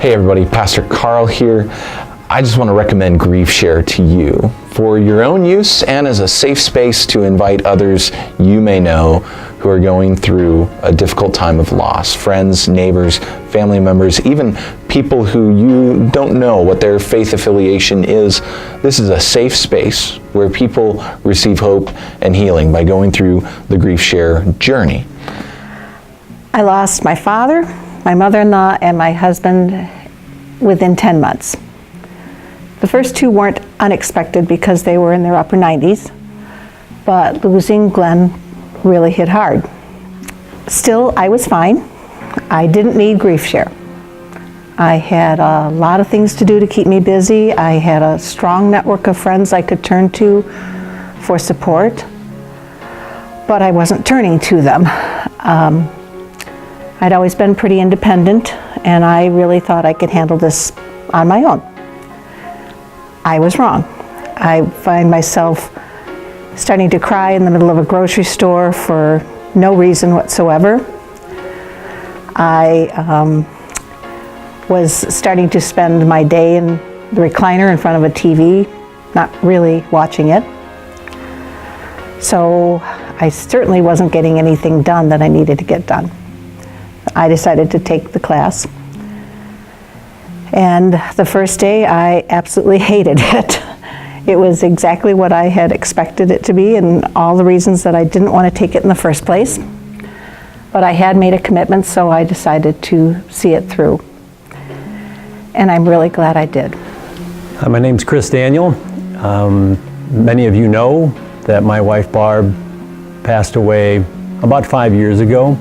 Hey everybody, Pastor Carl here. I just want to recommend GriefShare to you for your own use and as a safe space to invite others you may know who are going through a difficult time of loss. Friends, neighbors, family members, even people who you don't know what their faith affiliation is. This is a safe space where people receive hope and healing by going through the GriefShare journey. I lost my father, my mother-in-law, and my husband within 10 months. The first two weren't unexpected because they were in their upper 90s, but losing Glenn really hit hard. Still, I was fine. I didn't need GriefShare. I had a lot of things to do to keep me busy. I had a strong network of friends I could turn to for support, but I wasn't turning to them. I'd always been pretty independent, and I really thought I could handle this on my own. I was wrong. I find myself starting to cry in the middle of a grocery store for no reason whatsoever. I was starting to spend my day in the recliner in front of a TV, not really watching it. So I certainly wasn't getting anything done that I needed to get done. I decided to take the class. And the first day, I absolutely hated it. It was exactly what I had expected it to be and all the reasons that I didn't want to take it in the first place. But I had made a commitment, so I decided to see it through. And I'm really glad I did. My name's Chris Daniel. Many of you know that my wife Barb passed away about 5 years ago.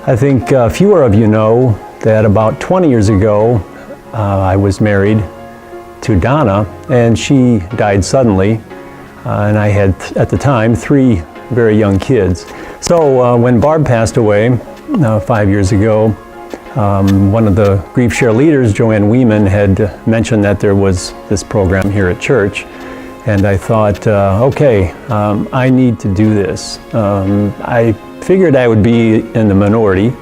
I think fewer of you know that about 20 years ago I was married to Donna, and she died suddenly, and I had at the time 3 very young kids. So when Barb passed away 5 years ago, one of the GriefShare leaders, Joanne Weeman, had mentioned that there was this program here at church, and I thought, okay, I need to do this. I figured I would be in the minority,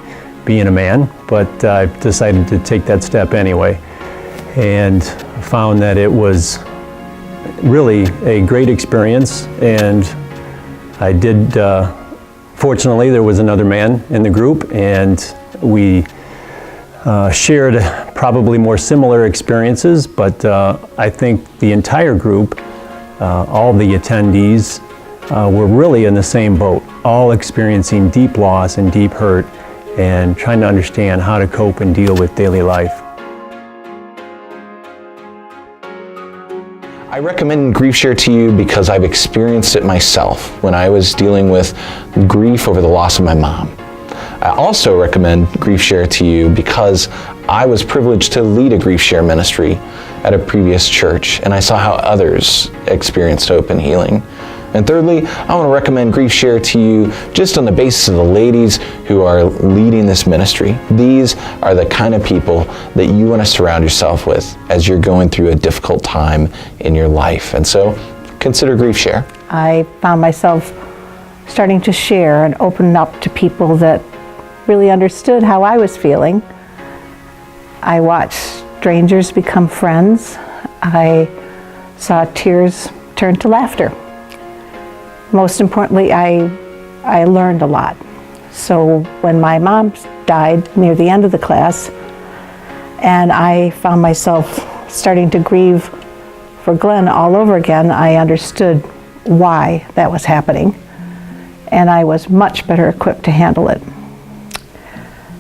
being a man, but I decided to take that step anyway, and found that it was really a great experience. And I did, fortunately, there was another man in the group, and we shared probably more similar experiences, but I think the entire group, all the attendees, were really in the same boat, all experiencing deep loss and deep hurt and trying to understand how to cope and deal with daily life. I recommend GriefShare to you because I've experienced it myself when I was dealing with grief over the loss of my mom. I also recommend GriefShare to you because I was privileged to lead a GriefShare ministry at a previous church, and I saw how others experienced hope and healing. And thirdly, I want to recommend GriefShare to you just on the basis of the ladies who are leading this ministry. These are the kind of people that you want to surround yourself with as you're going through a difficult time in your life. And so consider GriefShare. I found myself starting to share and open up to people that really understood how I was feeling. I watched strangers become friends. I saw tears turn to laughter. Most importantly, I learned a lot. So when my mom died near the end of the class, and I found myself starting to grieve for Glenn all over again, I understood why that was happening, and I was much better equipped to handle it.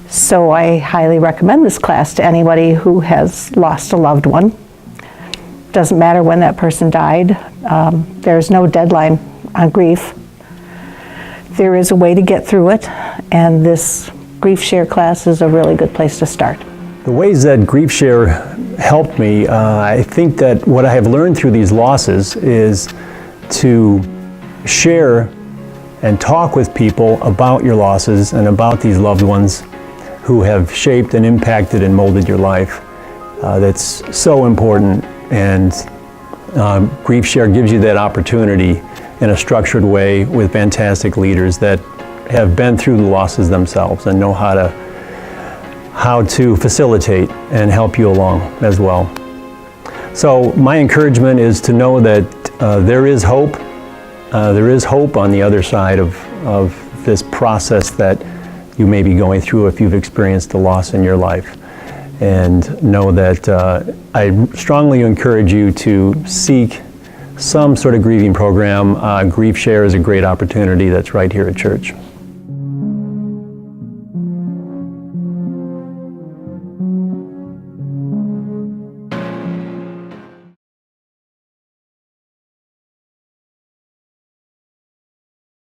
So I highly recommend this class to anybody who has lost a loved one. Doesn't matter when that person died. There's no deadline on grief. There is a way to get through it, and this GriefShare class is a really good place to start. The ways that GriefShare helped me, I think that what I have learned through these losses is to share and talk with people about your losses and about these loved ones who have shaped and impacted and molded your life. That's so important, and GriefShare gives you that opportunity in a structured way with fantastic leaders that have been through the losses themselves and know how how to facilitate and help you along as well. So my encouragement is to know that there is hope. There is hope on the other side of this process that you may be going through if you've experienced a loss in your life. And know that I strongly encourage you to seek some sort of grieving program. Grief Share is a great opportunity that's right here at church.